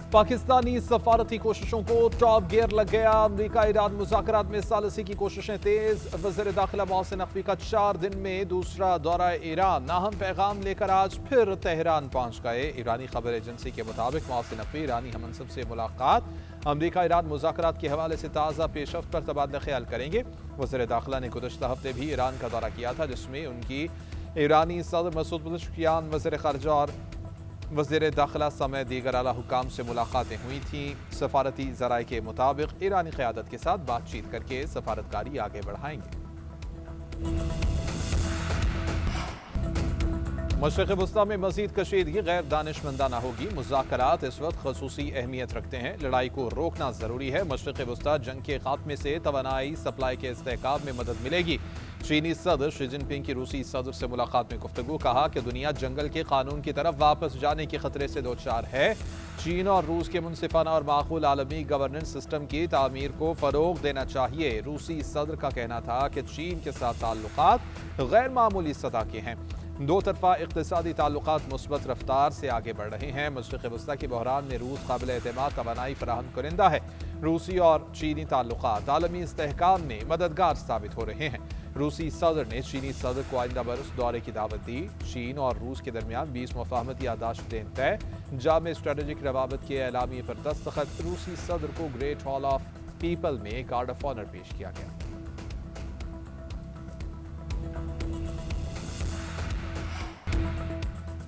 पाकिस्तानी सफारती कोशिशों को top gear लग गया। अमरीका ईरान मुज़ाकरात में सालसी की कोशिशें तेज। वज़ीर दाखिला मोहसिन नकवी का 4 दिन में दूसरा दौरा ईरान। अहम पैगाम लेकर आज फिर तेहरान पहुंच गए। ईरानी खबर एजेंसी के मुताबिक मोहसिन नकवी ईरानी हममंसब से मुलाकात, अमरीका ईरान मुज़ाकरात के हवाले से ताज़ा पेशरफ्त पर तबादला ख्याल करेंगे। वज़ीर दाखिला ने गुज़श्ता हफ्ते भी ईरान का दौरा किया था, जिसमें उनकी ईरानी सदर मसूद पज़ेश्कियान, वज़ीर ख़ारिजा और वज़ीर दाखिला समेत दीगर आला हुकाम से मुलाकातें हुई थीं। सफारती ज़राए के मुताबिक ईरानी क़यादत के साथ बातचीत करके सफारतकारी आगे बढ़ाएंगे। मशरिक़ वस्ता में मज़ीद कशीदगी गैर दानिशमंदाना होगी। मुज़ाकरात इस वक्त ख़ुसूसी अहमियत रखते हैं। लड़ाई को रोकना ज़रूरी है। मशरिक़ वस्ता जंग के खात्मे से तवानाई सप्लाई के इस्तेहकाम में मदद मिलेगी। चीनी सदर शी जिनपिंग की रूसी सदर से मुलाकात में गुफ्तगू। कहा कि दुनिया जंगल के कानून की तरफ वापस जाने के खतरे से दो चार है। चीन और रूस के मुनसिफाना और माकूल आलमी गवर्नेंस सिस्टम की तामीर को फ़रोग़ देना चाहिए। रूसी सदर का कहना था कि चीन के साथ ताल्लुकात गैर मामूली सतह के हैं। दो तरफा इक़्तिसादी ताल्लुकात मुस्बत रफ्तार से आगे बढ़ रहे हैं। मशरिक़ वस्ता के बहरान में रूस काबिल एतमाद तवानाई फराहम कुरिंदा है। रूसी और चीनी ताल्लुकात आलमी इस्तेहकाम में मददगार साबित हो रहे हैं। रूसी सदर ने चीनी सदर को आइंदा बरस दौरे की दावत दी। चीन और रूस के दरमियान 20 मुफ़ाहमती याददाश्तें तय। जामे स्ट्रेटेजिक रवाबत के एलामिये पर दस्तखत। रूसी सदर को ग्रेट हॉल ऑफ पीपल में गार्ड ऑफ ऑनर पेश किया गया।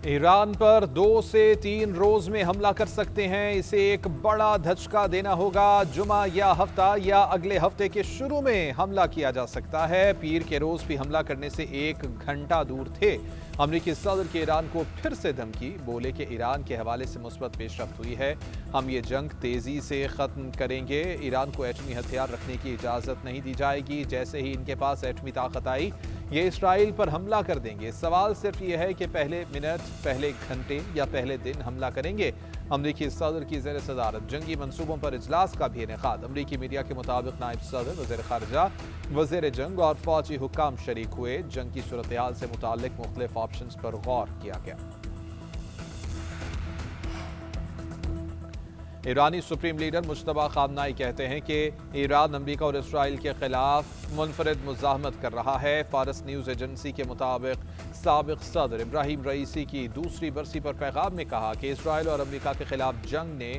ईरान पर 2 से 3 रोज में हमला कर सकते हैं। इसे एक बड़ा धचका देना होगा। जुमा या हफ्ता या अगले हफ्ते के शुरू में हमला किया जा सकता है। पीर के रोज भी हमला करने से 1 घंटा दूर थे। अमरीकी सदर के ईरान को फिर से धमकी। बोले कि ईरान के हवाले से मुस्बत पेशरफ्त हुई है। हम ये जंग तेजी से खत्म करेंगे। ईरान को एटमी हथियार रखने की इजाजत नहीं दी जाएगी। जैसे ही इनके पास एटमी ताकत आई, ये इसराइल पर हमला कर देंगे। सवाल सिर्फ ये है कि पहले मिनट, पहले घंटे या पहले दिन हमला करेंगे। अमरीकी सदर की ज़ेर सदारत जंगी मंसूबों पर इजलास का भी इनेकाद। अमरीकी मीडिया के मुताबिक नायब सदर, वज़ीर ख़ारिजा, वज़ीर जंग और फौजी हुक्काम शरीक हुए। जंग की सूरत हाल से मुताल्लिक मुख्तलिफ ऑप्शंस पर गौर किया गया। ईरानी सुप्रीम लीडर मुज्तबा खामनाई कहते हैं कि ईरान अमरीका और इसराइल के खिलाफ मुनफरिद मुज़ाहमत कर रहा है। फारस न्यूज़ एजेंसी के मुताबिक साबिक़ सदर इब्राहिम रईसी की दूसरी बरसी पर पैगाम में कहा कि इसराइल और अमरीका के खिलाफ जंग ने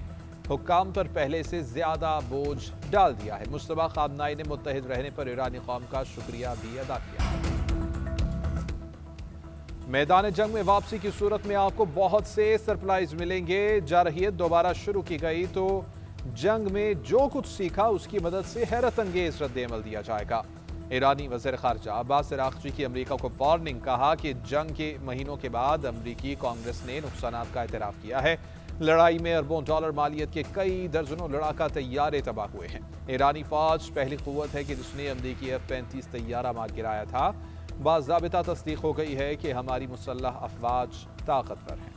हुक्काम पर पहले से ज़्यादा बोझ डाल दिया है। मुज्तबा खामनाई ने मुत्तहिद रहने पर ईरानी कौम का शुक्रिया भी अदा किया। मैदान जंग में वापसी की सूरत में आपको बहुत से सरप्राइज मिलेंगे। जारहियत दोबारा शुरू की गई तो जंग में जो कुछ सीखा उसकी मदद से हैरत अंगेज रद्द-ए-अमल दिया जाएगा। ईरानी वज़ीर ख़ारिजा अब्बास अराग़ची की अमरीका को वार्निंग। कहा कि जंग के महीनों के बाद अमरीकी कांग्रेस ने नुकसानात का एतराफ़ किया है। लड़ाई में अरबों डॉलर मालियत के कई दर्जनों लड़ाका तैयारे तबाह हुए हैं। ईरानी फ़ौज पहली क़ुव्वत है कि जिसने अमरीकी F-35 तैयारा मार गिराया था। बाज़ाबिता तस्दीक हो गई है कि हमारी मुसल्लह अफ़वाज ताकतवर हैं।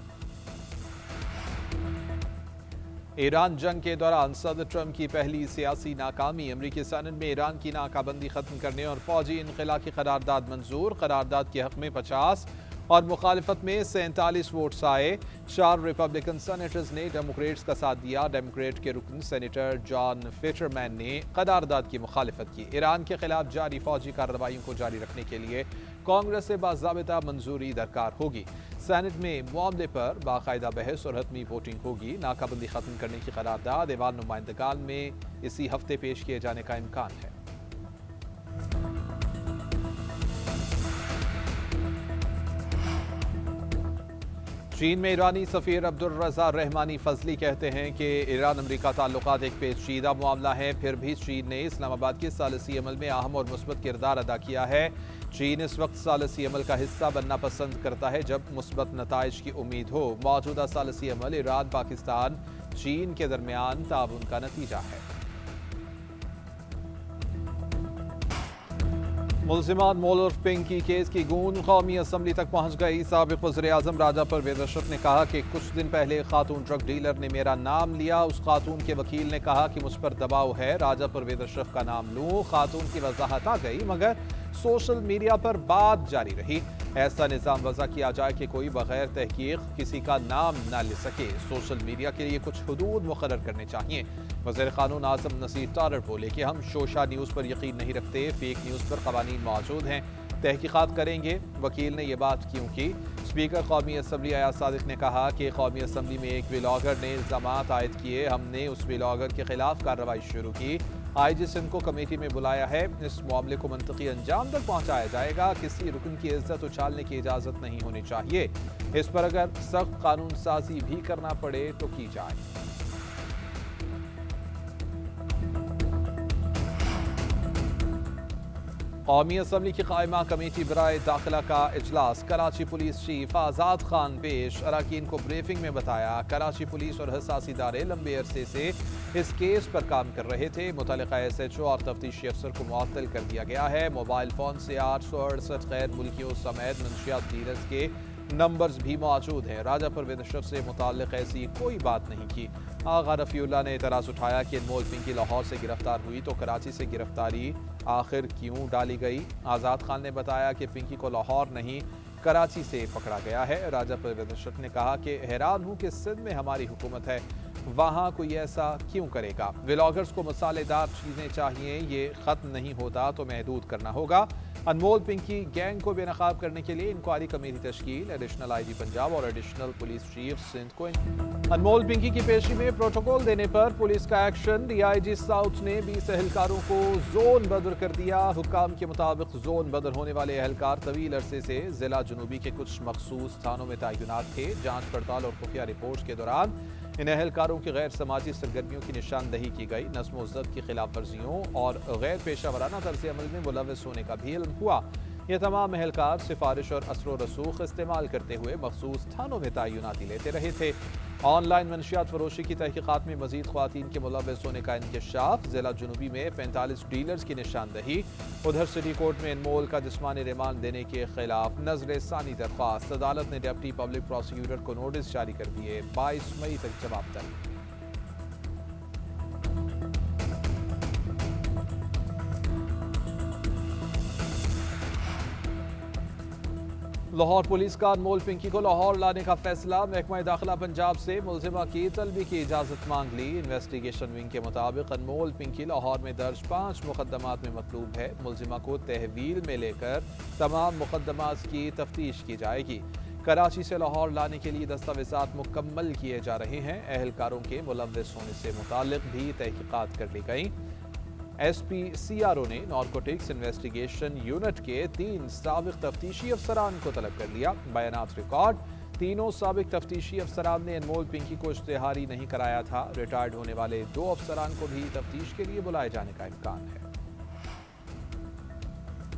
ईरान जंग के दौरान सदर ट्रंप की पहली सियासी नाकामी। अमरीकी सेनेट में ईरान की नाकाबंदी खत्म करने और फौजी इनक़िला की करारदाद मंजूर। करारदाद के हक़ में 50 और मुखालिफत में 47 वोट्स आए। 4 रिपब्लिकन सेनेटर्स ने डेमोक्रेट्स का साथ दिया। डेमोक्रेट के रुकन सेनेटर जॉन फिटरमैन ने करारदाद की मुखालिफत की। ईरान के खिलाफ जारी फौजी कार्रवाइयों को जारी रखने के लिए कांग्रेस से बाज़ाबिता मंजूरी दरकार होगी। सेनेट में मामले पर बाकायदा बहस और हतमी वोटिंग होगी। नाकाबंदी खत्म करने की करारदाद ऐवान नुमाइंदगान में इसी हफ्ते पेश किए जाने का इम्कान है। चीन में ईरानी सफ़ीर अब्दुल रज़ा रहमानी फजली कहते हैं कि ईरान अमरीका ताल्लुकात एक पेचीदा मामला है। फिर भी चीन ने इस्लामाबाद के सालसी अमल में अहम और मुस्बत किरदार अदा किया है। चीन इस वक्त सालसी अमल का हिस्सा बनना पसंद करता है जब मुस्बत नताइज की उम्मीद हो। मौजूदा सालसी अमल ईरान, पाकिस्तान, चीन के दरमियान ताउन का नतीजा है। मुल्ज़िमान मोलर पिंकी केस की गूंज कौमी असम्बली तक पहुंच गई। साबिक़ वज़ीर आज़म राजा परवेज़ अशरफ ने कहा कि कुछ दिन पहले खातून ड्रग डीलर ने मेरा नाम लिया। उस खातून के वकील ने कहा कि मुझ पर दबाव है, राजा परवेज़ अशरफ का नाम लूं। खातून की वजाहत आ गई मगर सोशल मीडिया पर बात जारी रही। ایسا نظام وضع کیا جائے کہ کوئی بغیر تحقیق کسی کا نام نہ لے سکے۔ سوشل میڈیا کے لیے کچھ حدود مقرر کرنے چاہیے۔ وزیر قانون اعظم نصیر تارڑ بولے کہ ہم شوشہ نیوز پر یقین نہیں رکھتے، فیک نیوز پر قوانین موجود ہیں، تحقیقات کریں گے۔ وکیل نے یہ بات کیوں کی؟ اسپیکر قومی اسمبلی ایاز صادق نے کہا کہ قومی اسمبلی میں ایک ولاگر نے الزامات عائد کیے، ہم نے اس ولاگر کے خلاف کارروائی شروع کی۔ آئی جی سندھ کو کمیٹی میں بلایا ہے، اس معاملے کو منطقی انجام تک پہنچایا جائے گا۔ کسی رکن کی عزت اچھالنے کی اجازت نہیں ہونی چاہیے، اس پر اگر سخت قانون سازی بھی کرنا پڑے تو کی جائے۔ قومی اسمبلی کی قائمہ کمیٹی برائے داخلہ کا اجلاس، کراچی پولیس چیف آزاد خان پیش، اراکین کو بریفنگ میں بتایا کراچی پولیس اور حساس ادارے لمبے عرصے سے اس کیس پر کام کر رہے تھے، متعلقہ ایس ایچ او اور تفتیشی افسر کو معطل کر دیا گیا ہے۔ موبائل فون سے 868 غیر ملکیوں سمیت منشیات ڈیلرز کے نمبرز بھی موجود ہیں۔ راجہ پرویز اشرف سے متعلق ایسی کوئی بات نہیں کی۔ آغا رفیع اللہ نے اعتراض اٹھایا کہ انمول پنکی لاہور سے گرفتار ہوئی تو کراچی سے گرفتاری آخر کیوں ڈالی گئی؟ آزاد خان نے بتایا کہ پنکی کو لاہور نہیں کراچی سے پکڑا گیا ہے۔ راجہ پرویز اشرف نے کہا کہ حیران ہوں کہ سندھ میں ہماری حکومت ہے، وہاں کوئی ایسا کیوں کرے گا؟ ولاگرز کو مسالے دار چیزیں چاہیے، یہ ختم نہیں ہوتا تو محدود کرنا ہوگا۔ انمول پنکی گینگ کو بے نقاب کرنے کے لیے انکوائری کمیٹی تشکیل، ایڈیشنل آئی جی پنجاب اور ایڈیشنل پولیس چیف سندھ کو انمول پنکی کی پیشی میں پروٹوکول دینے پر پولیس کا action, D I G south نے 20 اہلکاروں کو زون بدر کر دیا۔ حکام کے مطابق زون بدر ہونے والے اہلکار طویل عرصے سے ضلع جنوبی کے کچھ مخصوص تھانوں میں تعینات تھے۔ جانچ پڑتال اور خفیہ رپورٹس کے دوران ان اہلکاروں کی غیر سماجی سرگرمیوں کی نشاندہی کی گئی، نظم و ضبط کی خلاف ورزیوں اور غیر پیشہ ورانہ طرز عمل میں ملوث ہونے کا بھی علم ہوا۔ یہ تمام اہلکار سفارش اور اثر و رسوخ استعمال کرتے ہوئے مخصوص تھانوں میں تعیناتی لیتے رہے تھے۔ آن لائن منشیات فروشی کی تحقیقات میں مزید خواتین کے ملوث ہونے کا انکشاف، ضلع جنوبی میں 45 ڈیلرز کی نشاندہی۔ ادھر سٹی کورٹ میں انمول کا جسمانی ریمانڈ دینے کے خلاف نظر ثانی درخواست، عدالت نے ڈپٹی پبلک پروسیکیوٹر کو نوٹس جاری کر دیے، 22 مئی تک جواب طلب۔ لاہور پولیس کا انمول پنکی کو لاہور لانے کا فیصلہ، محکمہ داخلہ پنجاب سے ملزمہ کی طلبی کی اجازت مانگ لی۔ انویسٹیگیشن ونگ کے مطابق انمول پنکی لاہور میں درج 5 مقدمات میں مطلوب ہے۔ ملزمہ کو تحویل میں لے کر تمام مقدمات کی تفتیش کی جائے گی۔ کراچی سے لاہور لانے کے لیے دستاویزات مکمل کیے جا رہے ہیں۔ اہلکاروں کے ملوث ہونے سے متعلق بھی تحقیقات کر لی گئیں۔ S P C R O نے نارکوٹکس انویسٹیگیشن یونٹ کے 3 سابق تفتیشی افسران کو طلب کر لیا۔ بیانات ریکارڈ، تینوں سابق تفتیشی افسران نے انمول پنکی کو اشتہاری نہیں کرایا تھا۔ ریٹائرڈ ہونے والے 2 افسران کو بھی تفتیش کے لیے بلائے جانے کا امکان ہے۔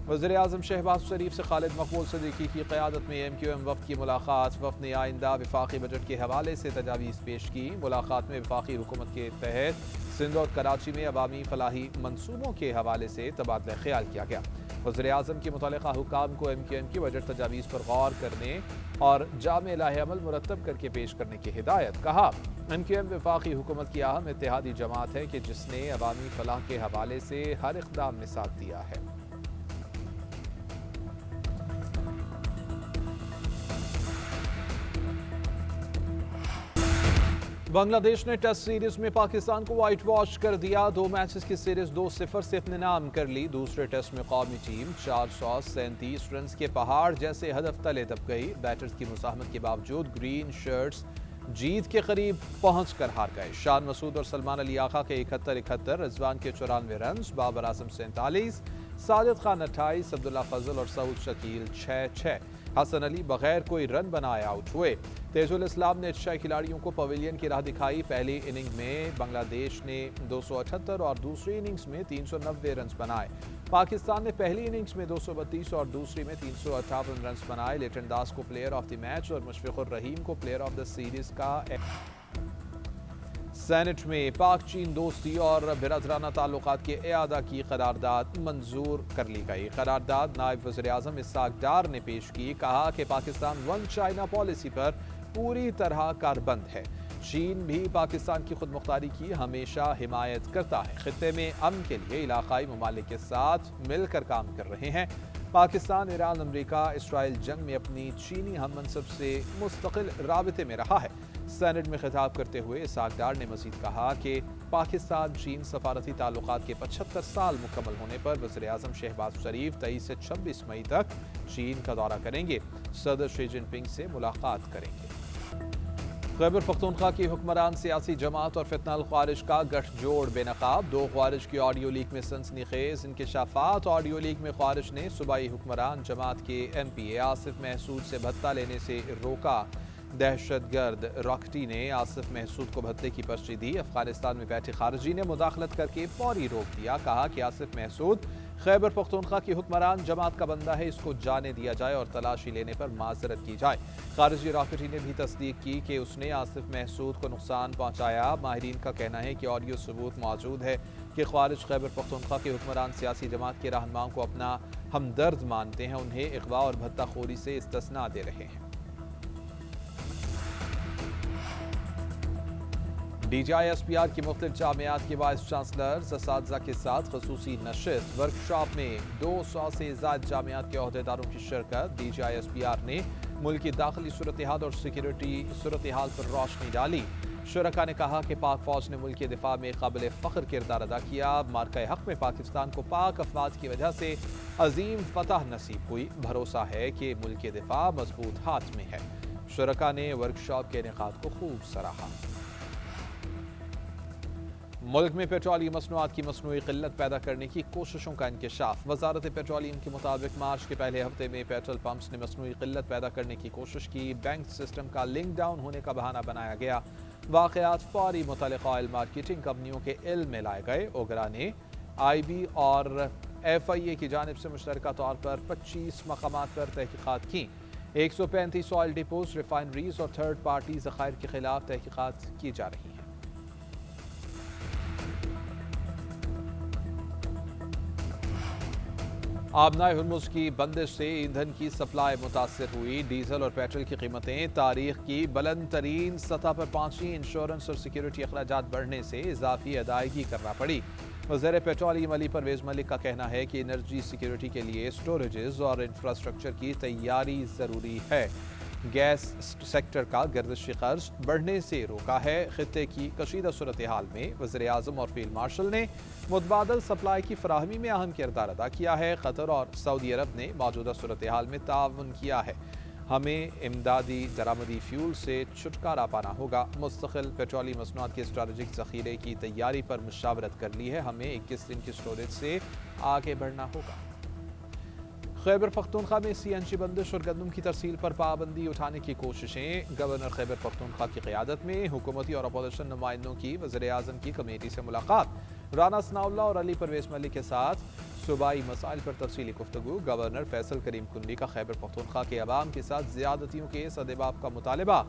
وزیر اعظم شہباز شریف سے خالد مقبول صدیقی کی قیادت میں ایم کیو ایم وفد کی ملاقات، وفد نے آئندہ وفاقی بجٹ کے حوالے سے تجاویز پیش کی۔ ملاقات میں وفاقی حکومت کے تحت سندھ اور کراچی میں عوامی فلاحی منصوبوں کے حوالے سے تبادلہ خیال کیا گیا۔ وزیر اعظم کی متعلقہ حکام کو ایم کیو ایم کی بجٹ تجاویز پر غور کرنے اور جامع لائحہ عمل مرتب کر کے پیش کرنے کی ہدایت۔ کہا، ایم کیو ایم وفاقی حکومت کی اہم اتحادی جماعت ہے کہ جس نے عوامی فلاح کے حوالے سے ہر اقدام میں ساتھ دیا ہے۔ بنگلہ دیش نے ٹیسٹ سیریز میں پاکستان کو وائٹ واش کر دیا، 2 میچز کی سیریز 2-0 سے اپنے نام کر لی۔ دوسرے ٹیسٹ میں قومی ٹیم 437 رنز کے پہاڑ جیسے ہدف تلے دب گئی۔ بیٹرز کی مزاحمت کے باوجود گرین شرٹس جیت کے قریب پہنچ کر ہار گئے۔ شان مسعود اور سلمان علی آقا کے 71، رضوان کے 94 رنز، بابر اعظم 47، ساجد خان 28، عبداللہ فضل اور سعود شکیل 6-6۔ حسن علی بغیر کوئی رن بنائے آؤٹ ہوئے۔ تیج الاسلام نے 6 کھلاڑیوں کو پویلین کی راہ دکھائی۔ پہلی اننگ میں بنگلہ دیش نے 278 اور دوسری اننگز میں 390 رنز بنائے۔ پاکستان نے پہلی اننگز میں 232 اور دوسری میں 358 رنز بنائے۔ لٹن داس کو پلیئر آف دی میچ اور مشفق الرحیم کو پلیئر آف دی سیریز کا سینٹ میں پاک چین دوستی اور برادرانہ تعلقات کے اعادہ کی قرارداد منظور کر لی گئی۔ قرارداد نائب وزیر اعظم اسحاق ڈار نے پیش کی۔ کہا کہ پاکستان ون چائنا پالیسی پر پوری طرح کاربند ہے۔ چین بھی پاکستان کی خود مختاری کی ہمیشہ حمایت کرتا ہے۔ خطے میں امن کے لیے علاقائی ممالک کے ساتھ مل کر کام کر رہے ہیں۔ पाकिस्तान, ईरान, अमरीका, इसराइल जंग में अपनी चीनी हम मनसब से मुस्तकिल राबते में रहा है। सेनेट में खिताब करते हुए इसहाक डार ने मजीद कहा कि पाकिस्तान चीन सफारती ताल्लुकात के 75 साल मुकम्मल होने पर वज़ीर-ए-आज़म शहबाज शरीफ 23 से 26 मई तक चीन का दौरा करेंगे। सदर शी जिनपिंग से मुलाकात करेंगे। खैबर पख्तूनख्वा की हुक्मरान सियासी जमात और फितनल ख्वारिज का गठजोड़ बेनकाब। 2 ख्वारिज की ऑडियो लीक में सनसनीखेज इंकशाफात। ऑडियो लीक में ख्वारिज ने सूबाई हुक्मरान जमात के MP आसिफ महसूद से भत्ता लेने से रोका। दहशतगर्द रॉकेटी ने आसिफ महसूद को भत्ते की पर्ची दी। अफगानिस्तान में बैठे खारजी ने मुदाखलत करके फौरी रोक दिया। कहा कि आसिफ महसूद खैबर पख्तूनख्वा की हुक्मरान जमात का बंदा है, इसको जाने दिया जाए और तलाशी लेने पर माजरत की जाए। खारजी रॉकेटी ने भी तस्दीक की कि उसने आसिफ महसूद को नुकसान पहुंचाया। माहिरीन का कहना है कि ऑडियो सबूत मौजूद है कि ख्वारिज खैबर पख्तूनख्वा के हुक्मरान सियासी जमात के रहनुमाओं को अपना हमदर्द मानते हैं, उन्हें इगवा और भत्ताखोरी से इस्तिस्ना दे रहे हैं। DGI-SPR की मुख्तलिफ जामियात के वाइस चांसलर्स असातिज़ा के साथ खसूसी नशिस्त। वर्कशॉप में 200 से ज़ायद जामियात के ओहदेदारों की शिरकत। DGI-SPR ने मुल्क की दाखिली सूरत हाल और सिक्योरिटी सूरत हाल पर रोशनी डाली। शुरका ने कहा कि पाक फौज ने मुल्क के दिफा में काबिल फ़ख्र किरदार अदा किया। मार्का हक में पाकिस्तान को पाक अफवाज की वजह से अजीम फतह नसीब हुई। भरोसा है कि मुल्क के दिफा मजबूत हाथ में है। शुरका ने वर्कशॉप के इनेकाद को खूब सराहा। मुल्क में पेट्रोलियम मसनूआत की मसनूई किल्लत पैदा करने की कोशिशों का इंकशाफ। वजारत पेट्रोलियम के मुताबिक मार्च के पहले हफ्ते में पेट्रोल पंप्स ने मसनूई किल्लत पैदा करने की कोशिश की। बैंक सिस्टम का लिंक डाउन होने का बहाना बनाया गया। वाक़यात फौरी मुतल्लिक़ा ऑयल मार्केटिंग कंपनियों के इल्म में लाए गए। ओगरा ने IB और FIA की जानिब से मुश्तरका तौर पर 25 मकामात पर तहकीक़ात की। 135 ऑयल डिपोज, रिफाइनरीज और थर्ड पार्टी ज़खायर के खिलाफ तहकीक़ात की जा रही हैं। आबनाए हुर्मुज़ की बंदिश से ईंधन की सप्लाई मुतासर हुई। डीजल और पेट्रोल की कीमतें तारीख की बुलंद तरीन सतह पर पहुंची। इंश्योरेंस और सिक्योरिटी अखराजात बढ़ने से इजाफी अदायगी करना पड़ी। वज़ीर पेट्रोलियम अली परवेज़ मलिक का कहना है कि एनर्जी सिक्योरिटी के लिए स्टोरेजेस और इंफ्रास्ट्रक्चर की तैयारी ज़रूरी है। गैस सेक्टर का गर्दिशी खर्च बढ़ने से रोका है। खित्ते की कशीदा सूरत हाल में वज़ीर-ए-आज़म और फील्ड मार्शल ने मुतबादल सप्लाई की फराहमी में अहम किरदार अदा किया है। कतर और सऊदी अरब ने मौजूदा सूरत हाल में ताउन किया है। हमें इमदादी दरामदी फ्यूल से छुटकारा पाना होगा। मुस्तकिल पेट्रोलियम मसनूआत के स्ट्रेटेजिक ज़ख़ीरे की तैयारी पर मुशावरत कर ली है। हमें 21 दिन की स्टोरेज से आगे बढ़ना होगा। खैबर पख्तूनख्वा में CNG बंदिश और गंदम की तरसील पर पाबंदी उठाने की कोशिशें। गवर्नर खैबर पख्तूनख्वा की क़यादत में हुकूमती और अपोजिशन नुमाइंदों की वज़ीर-ए-आज़म की कमेटी से मुलाकात। राना सनाउल्लाह और अली परवेज़ मलिक के साथ सूबाई मसाइल पर तफसीली गुफ्तगू। गवर्नर फैसल करीम कुंडी का खैबर पख्तूनख्वा के अवाम के साथ ज़्यादतियों के सदेबाब का मुतालबा।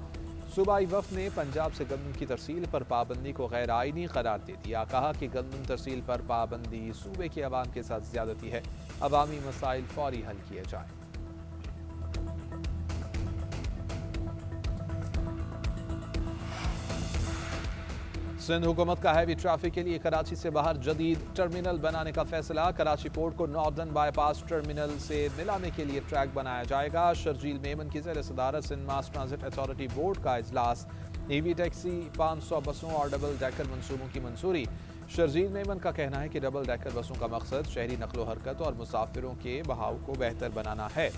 सूबाई वफ़द ने पंजाब से गंदम की तरसील पर पाबंदी को गैर आइनी करार दे दिया। कहा कि गंदम तरसील पर पाबंदी सूबे के अवाम के साथ ज़्यादती है। अवामी मसाइल फौरी हल किए जाएं। सिंध हुकूमत का हैवी ट्रैफिक के लिए कराची से बाहर जदीद टर्मिनल बनाने का फैसला। कराची पोर्ट को नॉर्दर्न बाईपास टर्मिनल से मिलाने के लिए ट्रैक बनाया जाएगा। शर्जील मेमन की ज़ेर सदारत Sindh mass transit authority board का इजलास। EV टैक्सी 500 बसों और डबल डेकर मंसूबों की मंजूरी। शर्जील मेमन का कहना है कि डबल डेकर बसों का मकसद शहरी नकलो हरकत और मुसाफिरों के बहाव को बेहतर बनाना है।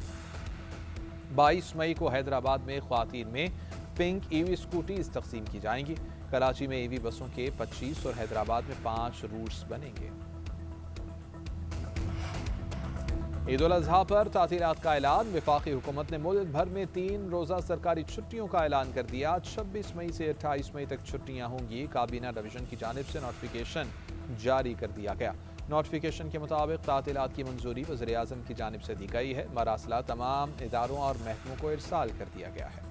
22 मई को हैदराबाद में ख्वातीन में पिंक EV स्कूटीज तकसीम की जाएंगी। कराची में EV बसों के 25 और हैदराबाद में 5 रूट्स बनेंगे। ईद उल अज़हा पर तातीलात का ऐलान। वफाकी हुकूमत ने मुल्क भर में 3 रोज़ा सरकारी छुट्टियों का ऐलान कर दिया। 26 मई से 28 मई तक छुट्टियां होंगी। काबीना डिवीजन की जानिब से नोटिफिकेशन जारी कर दिया गया। नोटिफिकेशन के मुताबिक तातीलात की मंजूरी वज़ीर-ए-आज़म की जानिब से दी गई है। मरासला तमाम इदारों और महकमों को इरसाल कर दिया गया है।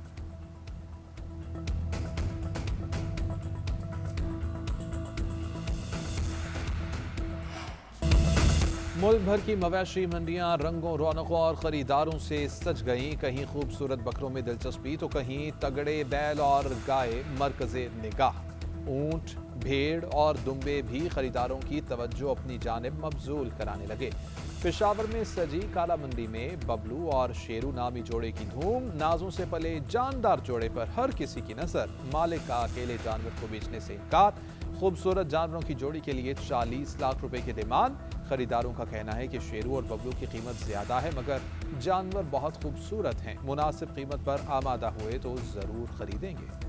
मुल्क भर की मवेशी मंडियां रंगों, रौनकों और खरीदारों से सज गईं। कहीं खूबसूरत बकरों में दिलचस्पी तो कहीं तगड़े बैल और गाय मरकज़े निगाह। ऊंट, भेड़ और दुम्बे भी खरीदारों की तवज्जो अपनी जानिब मबजूल कराने लगे। पेशावर में सजी काला मंडी में बबलू और शेरू नामी जोड़े की धूम। नाजों से पले जानदार जोड़े पर हर किसी की नजर। मालिक का अकेले जानवर को बेचने से इनकार। खूबसूरत जानवरों की जोड़ी के लिए 40 लाख रुपए की डिमांड। खरीदारों का कहना है कि शेरू और बबलू की कीमत ज्यादा है, मगर जानवर बहुत खूबसूरत हैं। मुनासिब कीमत पर आमादा हुए तो जरूर खरीदेंगे।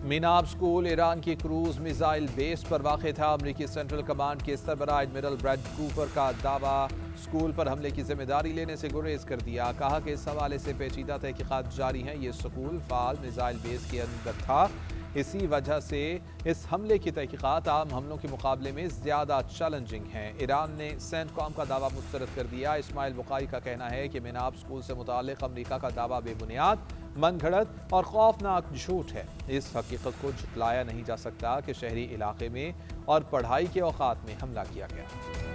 मीनाब स्कूल ईरान की क्रूज मिसाइल बेस पर वाक़ था। अमरीकी सेंट्रल कमांड के सरबराह एडमिरल ब्रैड कूपर का दावा स्कूल पर हमले की जिम्मेदारी लेने से गुरेज कर दिया। कहा कि इस हवाले से पेचीदा तहकीकात जारी हैं। ये स्कूल फाल मिसाइल बेस के अंदर था, इसी वजह से इस हमले की तहकीकात आम हमलों के मुकाबले में ज़्यादा चैलेंजिंग हैं। ईरान ने सेंटकॉम का दावा मुस्तरद कर दिया। इस्माइल बुखारी का कहना है कि मीनाब स्कूल से मुताल्लिक़ अमरीका का दावा बेबुनियाद, मनगढ़ंत और खौफनाक झूठ है। इस हकीकत को झुटलाया नहीं जा सकता कि शहरी इलाके में और पढ़ाई के औकात में हमला किया गया।